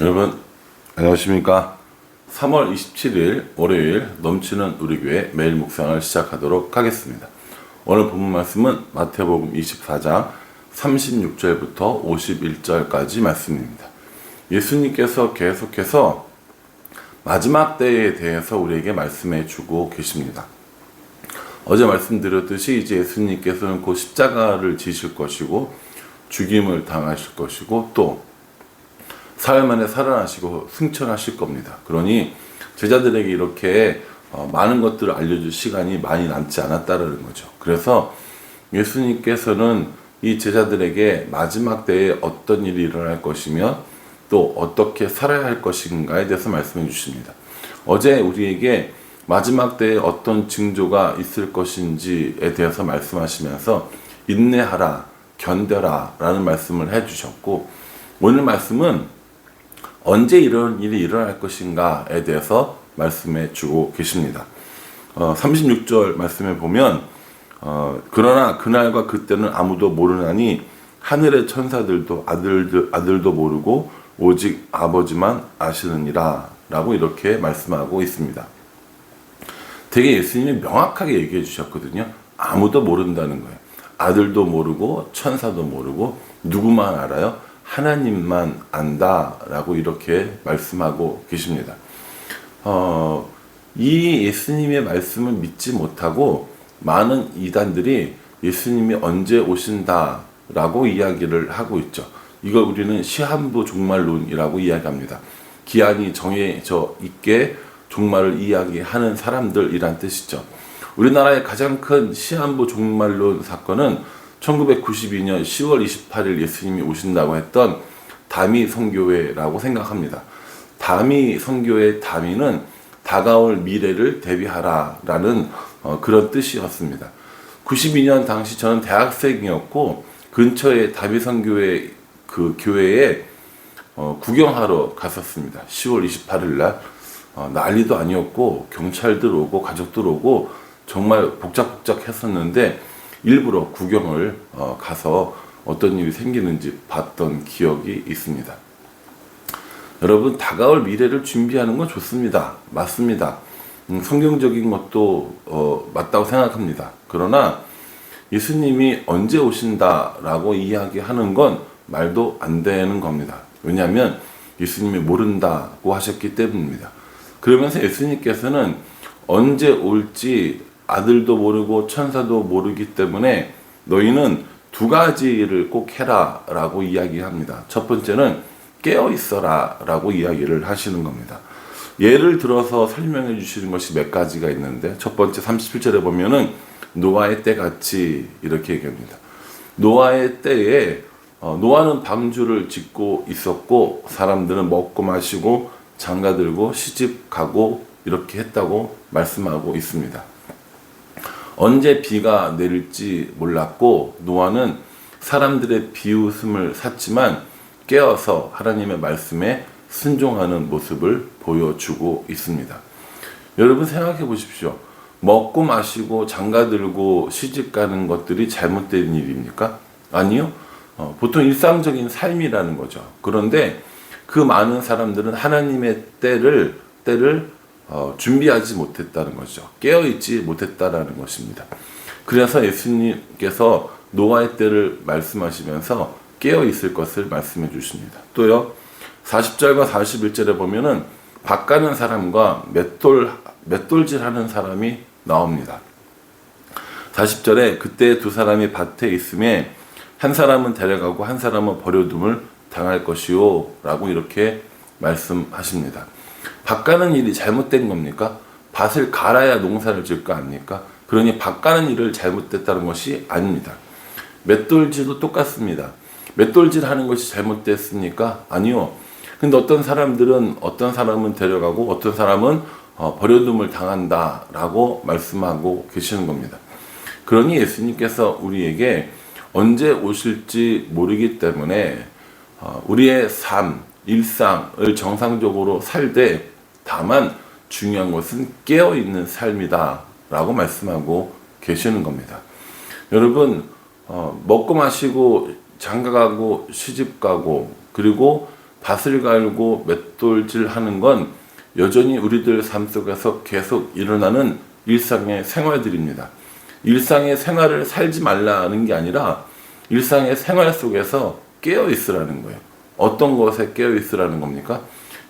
여러분 안녕하십니까. 3월 27일 월요일 넘치는 우리 교회 매일 묵상을 시작하도록 하겠습니다. 오늘 본문 말씀은 마태복음 24장 36절부터 51절까지 말씀입니다. 예수님께서 계속해서 마지막 때에 대해서 우리에게 말씀해 주고 계십니다. 어제 말씀드렸듯이 이제 예수님께서는 곧 십자가를 지실 것이고 죽임을 당하실 것이고 또 사흘 만에 살아나시고 승천하실 겁니다. 그러니 제자들에게 이렇게 많은 것들을 알려줄 시간이 많이 남지 않았다는 거죠. 그래서 예수님께서는 이 제자들에게 마지막 때에 어떤 일이 일어날 것이며 또 어떻게 살아야 할 것인가에 대해서 말씀해 주십니다. 어제 우리에게 마지막 때에 어떤 징조가 있을 것인지에 대해서 말씀하시면서 인내하라, 견뎌라 라는 말씀을 해주셨고, 오늘 말씀은 언제 이런 일이 일어날 것인가에 대해서 말씀해 주고 계십니다. 36절 말씀에 보면 그러나 그날과 그때는 아무도 모르나니 하늘의 천사들도 아들도 모르고 오직 아버지만 아시느니라 라고 이렇게 말씀하고 있습니다. 되게 예수님이 명확하게 얘기해 주셨거든요. 아무도 모른다는 거예요. 아들도 모르고 천사도 모르고 누구만 알아요? 하나님만 안다라고 이렇게 말씀하고 계십니다. 이 예수님의 말씀을 믿지 못하고 많은 이단들이 예수님이 언제 오신다라고 이야기를 하고 있죠. 이걸 우리는 시한부 종말론이라고 이야기합니다. 기한이 정해져 있게 종말을 이야기하는 사람들이란 뜻이죠. 우리나라의 가장 큰 시한부 종말론 사건은 1992년 10월 28일 예수님이 오신다고 했던 다미 선교회라고 생각합니다. 다미 선교회의 다미는 다가올 미래를 대비하라라는 그런 뜻이었습니다. 92년 당시 저는 대학생이었고 근처에 다미 선교회 그 교회에 구경하러 갔었습니다. 10월 28일 날 난리도 아니었고 경찰들 오고 가족들 오고 정말 복작복작했었는데 일부러 구경을 가서 어떤 일이 생기는지 봤던 기억이 있습니다. 여러분, 다가올 미래를 준비하는 건 좋습니다. 맞습니다. 성경적인 것도 맞다고 생각합니다. 그러나 예수님이 언제 오신다라고 이야기하는 건 말도 안 되는 겁니다. 왜냐하면 예수님이 모른다고 하셨기 때문입니다. 그러면서 예수님께서는 언제 올지 아들도 모르고 천사도 모르기 때문에 너희는 두 가지를 꼭 해라 라고 이야기합니다. 첫 번째는 깨어 있어라 라고 이야기를 하시는 겁니다. 예를 들어서 설명해 주시는 것이 몇 가지가 있는데, 첫 번째 37절에 보면은 노아의 때 같이 이렇게 얘기합니다. 노아의 때에 노아는 방주를 짓고 있었고 사람들은 먹고 마시고 장가들고 시집 가고 이렇게 했다고 말씀하고 있습니다. 언제 비가 내릴지 몰랐고 노아는 사람들의 비웃음을 샀지만 깨어서 하나님의 말씀에 순종하는 모습을 보여주고 있습니다. 여러분 생각해 보십시오. 먹고 마시고 장가들고 시집 가는 것들이 잘못된 일입니까? 아니요. 보통 일상적인 삶이라는 거죠. 그런데 그 많은 사람들은 하나님의 때를 준비하지 못했다는 거죠. 깨어있지 못했다라는 것입니다. 그래서 예수님께서 노아의 때를 말씀하시면서 깨어있을 것을 말씀해 주십니다. 또요, 40절과 41절에 보면은 밭 가는 사람과 맷돌질 하는 사람이 나옵니다. 40절에 그때 두 사람이 밭에 있음에 한 사람은 데려가고 한 사람은 버려둠을 당할 것이요 라고 이렇게 말씀하십니다. 밭 가는 일이 잘못된 겁니까? 밭을 갈아야 농사를 지을 거 아닙니까? 그러니 밭 가는 일을 잘못됐다는 것이 아닙니다. 맷돌질도 똑같습니다. 맷돌질 하는 것이 잘못됐습니까? 아니요. 근데 어떤 사람은 데려가고 어떤 사람은 버려둠을 당한다라고 말씀하고 계시는 겁니다. 그러니 예수님께서 우리에게 언제 오실지 모르기 때문에 우리의 삶, 일상을 정상적으로 살되 다만 중요한 것은 깨어있는 삶이다 라고 말씀하고 계시는 겁니다. 여러분 먹고 마시고 장가가고 시집가고 그리고 밭을 갈고 맷돌질 하는 건 여전히 우리들 삶 속에서 계속 일어나는 일상의 생활들입니다. 일상의 생활을 살지 말라는 게 아니라 일상의 생활 속에서 깨어 있으라는 거예요. 어떤 것에 깨어 있으라는 겁니까?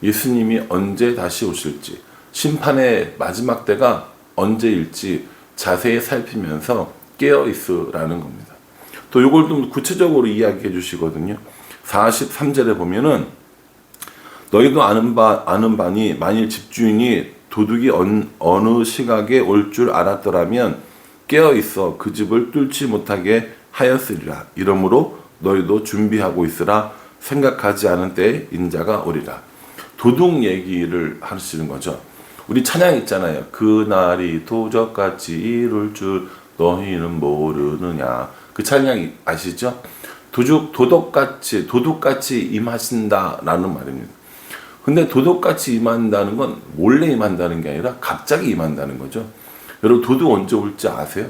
예수님이 언제 다시 오실지, 심판의 마지막 때가 언제일지 자세히 살피면서 깨어 있으라는 겁니다. 또 이걸 좀 구체적으로 이야기해 주시거든요. 43절에 보면은 너희도 아는 바니 만일 집주인이 도둑이 어느 시각에 올 줄 알았더라면 깨어 있어 그 집을 뚫지 못하게 하였으리라. 이러므로 너희도 준비하고 있으라. 생각하지 않은 때에 인자가 오리라. 도둑 얘기를 하시는 거죠. 우리 찬양 있잖아요. 그날이 도적같이 이룰 줄 너희는 모르느냐. 그 찬양 아시죠? 도둑같이 임하신다라는 말입니다. 근데 도둑같이 임한다는 건 몰래 임한다는 게 아니라 갑자기 임한다는 거죠. 여러분 도둑 언제 올지 아세요?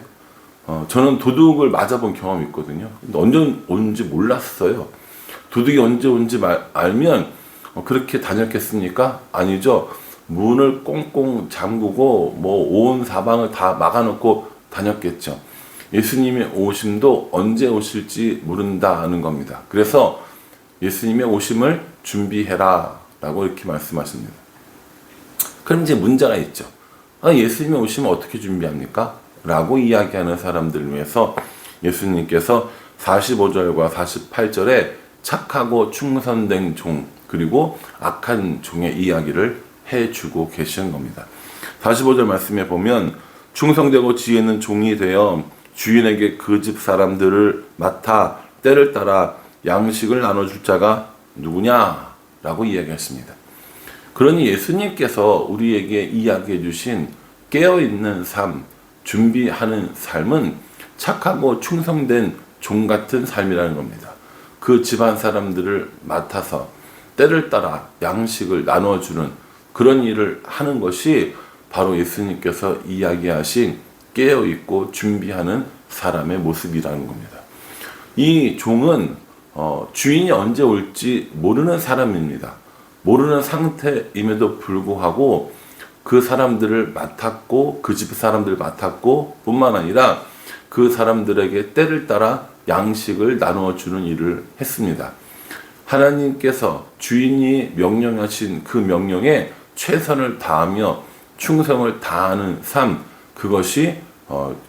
저는 도둑을 맞아본 경험이 있거든요. 근데 언제 온지 몰랐어요. 도둑이 언제 온지 알면 그렇게 다녔겠습니까? 아니죠. 문을 꽁꽁 잠그고 온 사방을 다 막아놓고 다녔겠죠. 예수님의 오심도 언제 오실지 모른다는 겁니다. 그래서 예수님의 오심을 준비해라 라고 이렇게 말씀하십니다. 그럼 이제 문제가 있죠. 예수님의 오시면 어떻게 준비합니까? 라고 이야기하는 사람들을 위해서 예수님께서 45절과 48절에 착하고 충성된 종 그리고 악한 종의 이야기를 해주고 계시는 겁니다. 45절 말씀에 보면 충성되고 지혜 있는 종이 되어 주인에게 그 집 사람들을 맡아 때를 따라 양식을 나눠줄 자가 누구냐? 라고 이야기했습니다. 그러니 예수님께서 우리에게 이야기해 주신 깨어있는 삶, 준비하는 삶은 착하고 충성된 종 같은 삶이라는 겁니다. 그 집안 사람들을 맡아서 때를 따라 양식을 나눠주는 그런 일을 하는 것이 바로 예수님께서 이야기하신 깨어있고 준비하는 사람의 모습이라는 겁니다. 이 종은 주인이 언제 올지 모르는 사람입니다. 모르는 상태임에도 불구하고 그 사람들을 맡았고 그 집 사람들을 맡았고 뿐만 아니라 그 사람들에게 때를 따라 양식을 나누어주는 일을 했습니다. 하나님께서 주인이 명령하신 그 명령에 최선을 다하며 충성을 다하는 삶, 그것이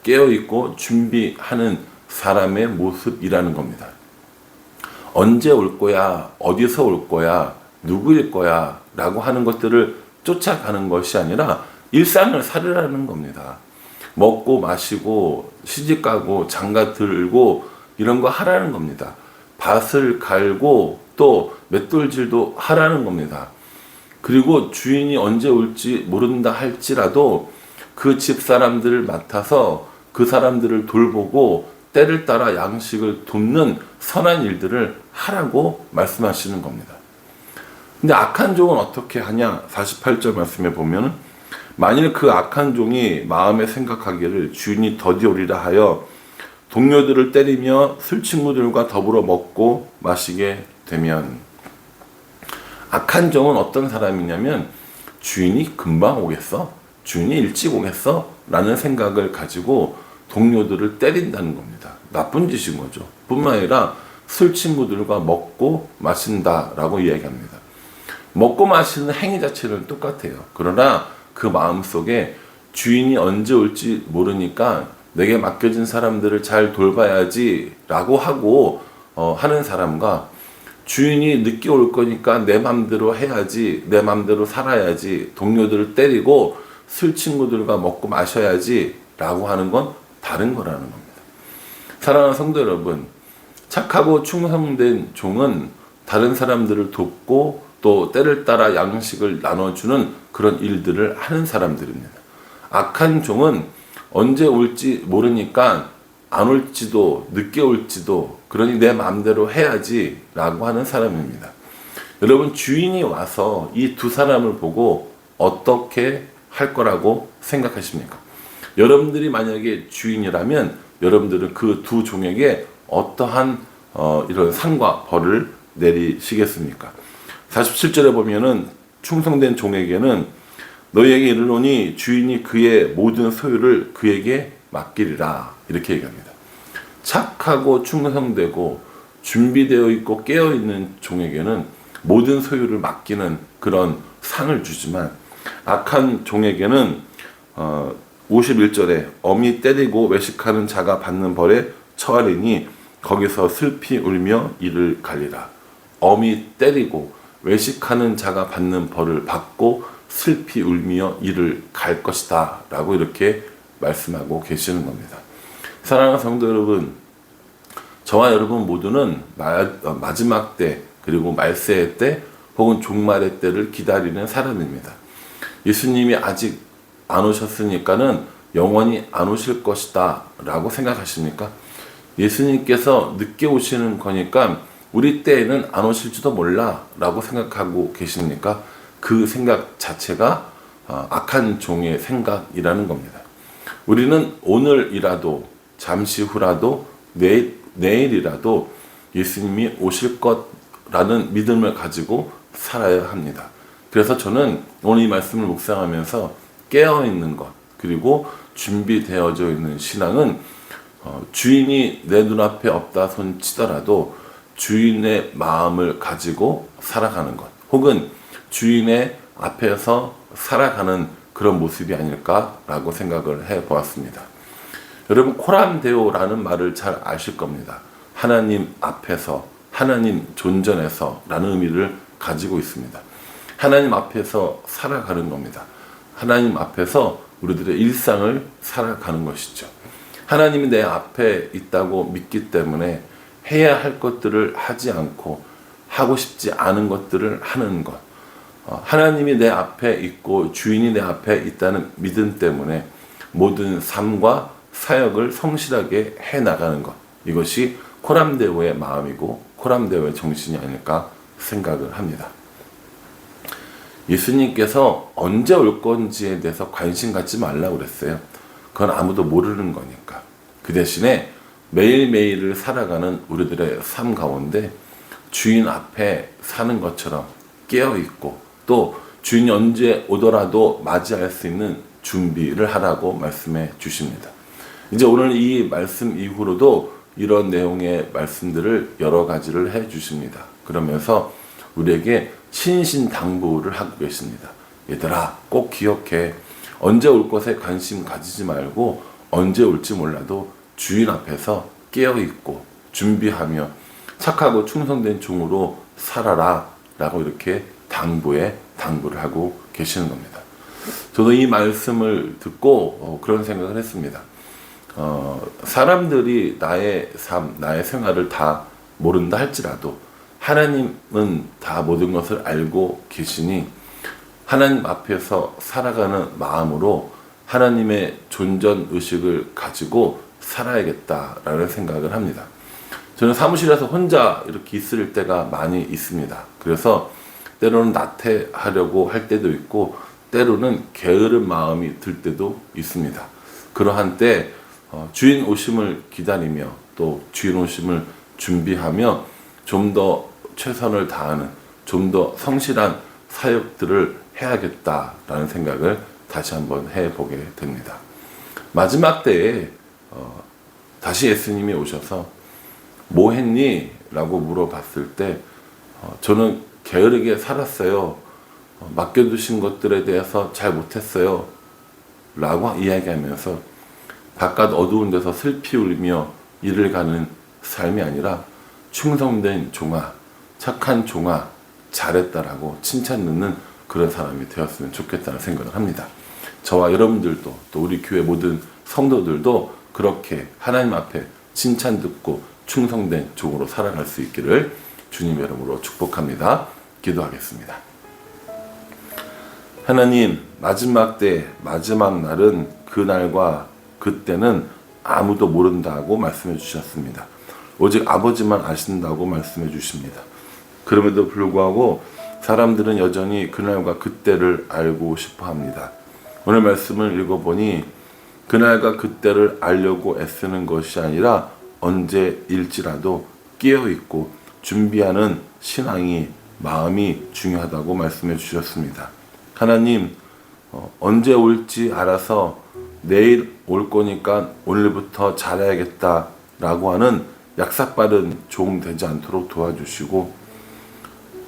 깨어있고 준비하는 사람의 모습이라는 겁니다. 언제 올 거야, 어디서 올 거야, 누구일 거야 라고 하는 것들을 쫓아가는 것이 아니라 일상을 살으라는 겁니다. 먹고 마시고 시집가고 장가 들고 이런 거 하라는 겁니다. 밭을 갈고 또 맷돌질도 하라는 겁니다. 그리고 주인이 언제 올지 모른다 할지라도 그 집 사람들을 맡아서 그 사람들을 돌보고 때를 따라 양식을 돕는 선한 일들을 하라고 말씀하시는 겁니다. 근데 악한 종은 어떻게 하냐? 48절 말씀에 보면 만일 그 악한 종이 마음에 생각하기를 주인이 더디 오리라 하여 동료들을 때리며 술 친구들과 더불어 먹고 마시게 되면, 악한 종은 어떤 사람이냐면 주인이 금방 오겠어? 주인이 일찍 오겠어? 라는 생각을 가지고 동료들을 때린다는 겁니다. 나쁜 짓인 거죠. 뿐만 아니라 술 친구들과 먹고 마신다라고 이야기합니다. 먹고 마시는 행위 자체는 똑같아요. 그러나 그 마음속에 주인이 언제 올지 모르니까 내게 맡겨진 사람들을 잘 돌봐야지 라고 하고 하는 사람과 주인이 늦게 올 거니까 내 맘대로 해야지, 내 맘대로 살아야지, 동료들을 때리고 술 친구들과 먹고 마셔야지 라고 하는 건 다른 거라는 겁니다. 사랑하는 성도 여러분, 착하고 충성된 종은 다른 사람들을 돕고 또 때를 따라 양식을 나눠주는 그런 일들을 하는 사람들입니다. 악한 종은 언제 올지 모르니까 안 올지도 늦게 올지도 그러니 내 마음대로 해야지 라고 하는 사람입니다. 여러분, 주인이 와서 이 두 사람을 보고 어떻게 할 거라고 생각하십니까? 여러분들이 만약에 주인이라면 여러분들은 그 두 종에게 어떠한 이런 상과 벌을 내리시겠습니까? 47절에 보면은 충성된 종에게는 너희에게 이르노니 주인이 그의 모든 소유를 그에게 맡기리라 이렇게 얘기합니다. 착하고 충성되고 준비되어 있고 깨어있는 종에게는 모든 소유를 맡기는 그런 상을 주지만 악한 종에게는 51절에 엄히 때리고 외식하는 자가 받는 벌에 처하리니 거기서 슬피 울며 이를 갈리라. 엄히 때리고 외식하는 자가 받는 벌을 받고 슬피 울며 이를 갈 것이다 라고 이렇게 말씀하고 계시는 겁니다. 사랑하는 성도 여러분, 저와 여러분 모두는 마지막 때 그리고 말세의 때 혹은 종말의 때를 기다리는 사람입니다. 예수님이 아직 안 오셨으니까는 영원히 안 오실 것이다 라고 생각하십니까? 예수님께서 늦게 오시는 거니까 우리 때에는 안 오실지도 몰라 라고 생각하고 계십니까? 그 생각 자체가 악한 종의 생각이라는 겁니다. 우리는 오늘이라도 잠시 후라도 내일이라도 예수님이 오실 것라는 믿음을 가지고 살아야 합니다. 그래서 저는 오늘 이 말씀을 묵상하면서 깨어있는 것 그리고 준비되어져 있는 신앙은 주인이 내 눈앞에 없다 손 치더라도 주인의 마음을 가지고 살아가는 것 혹은 주인의 앞에서 살아가는 그런 모습이 아닐까라고 생각을 해보았습니다. 여러분 코람데오라는 말을 잘 아실 겁니다. 하나님 앞에서 하나님 존전에서 라는 의미를 가지고 있습니다. 하나님 앞에서 살아가는 겁니다. 하나님 앞에서 우리들의 일상을 살아가는 것이죠. 하나님이 내 앞에 있다고 믿기 때문에 해야 할 것들을 하지 않고 하고 싶지 않은 것들을 하는 것. 하나님이 내 앞에 있고 주인이 내 앞에 있다는 믿음 때문에 모든 삶과 사역을 성실하게 해나가는 것. 이것이 코람데오의 마음이고 코람데오의 정신이 아닐까 생각을 합니다. 예수님께서 언제 올 건지에 대해서 관심 갖지 말라고 그랬어요. 그건 아무도 모르는 거니까. 그 대신에 매일매일을 살아가는 우리들의 삶 가운데 주인 앞에 사는 것처럼 깨어있고 또 주인이 언제 오더라도 맞이할 수 있는 준비를 하라고 말씀해 주십니다. 이제 오늘 이 말씀 이후로도 이런 내용의 말씀들을 여러 가지를 해 주십니다. 그러면서 우리에게 신신당부를 하고 계십니다. 얘들아 꼭 기억해. 언제 올 것에 관심 가지지 말고 언제 올지 몰라도 주인 앞에서 깨어있고 준비하며 착하고 충성된 종으로 살아라 라고 이렇게 당부를 하고 계시는 겁니다. 저도 이 말씀을 듣고 그런 생각을 했습니다. 사람들이 나의 삶, 나의 생활을 다 모른다 할지라도 하나님은 다 모든 것을 알고 계시니 하나님 앞에서 살아가는 마음으로 하나님의 존전 의식을 가지고 살아야겠다라는 생각을 합니다. 저는 사무실에서 혼자 이렇게 있을 때가 많이 있습니다. 그래서 때로는 나태하려고 할 때도 있고 때로는 게으른 마음이 들 때도 있습니다. 그러한 때 주인 오심을 기다리며 또 주인 오심을 준비하며 좀 더 최선을 다하는 좀 더 성실한 사역들을 해야겠다라는 생각을 다시 한번 해보게 됩니다. 마지막 때에 다시 예수님이 오셔서 뭐 했니? 라고 물어봤을 때 저는 게으르게 살았어요. 맡겨두신 것들에 대해서 잘 못했어요. 라고 이야기하면서 바깥 어두운 데서 슬피 울며 일을 가는 삶이 아니라 충성된 종아, 착한 종아, 잘했다라고 칭찬 듣는 그런 사람이 되었으면 좋겠다는 생각을 합니다. 저와 여러분들도 또 우리 교회 모든 성도들도 그렇게 하나님 앞에 칭찬 듣고 충성된 종으로 살아갈 수 있기를 주님의 이름으로 축복합니다. 기도하겠습니다. 하나님, 마지막 때, 마지막 날은 그날과 그때는 아무도 모른다고 말씀해 주셨습니다. 오직 아버지만 아신다고 말씀해 주십니다. 그럼에도 불구하고 사람들은 여전히 그날과 그때를 알고 싶어 합니다. 오늘 말씀을 읽어보니 그날과 그때를 알려고 애쓰는 것이 아니라 언제일지라도 깨어있고 준비하는 신앙이 마음이 중요하다고 말씀해 주셨습니다. 하나님, 언제 올지 알아서 내일 올 거니까 오늘부터 잘해야겠다라고 하는 약삭빠른 종 되지 않도록 도와주시고,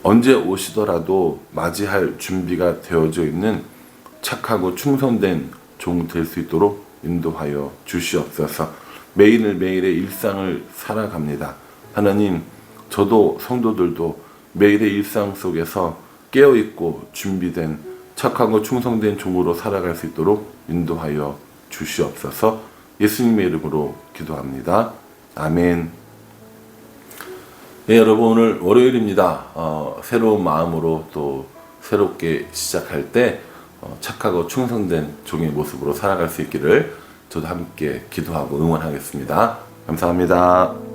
언제 오시더라도 맞이할 준비가 되어져 있는 착하고 충성된 종 될 수 있도록 인도하여 주시옵소서. 매일매일의 일상을 살아갑니다. 하나님, 저도 성도들도 매일의 일상 속에서 깨어있고 준비된 착하고 충성된 종으로 살아갈 수 있도록 인도하여 주시옵소서. 예수님의 이름으로 기도합니다. 아멘. 네, 여러분, 오늘 월요일입니다. 새로운 마음으로 또 새롭게 시작할 때 착하고 충성된 종의 모습으로 살아갈 수 있기를 저도 함께 기도하고 응원하겠습니다. 감사합니다.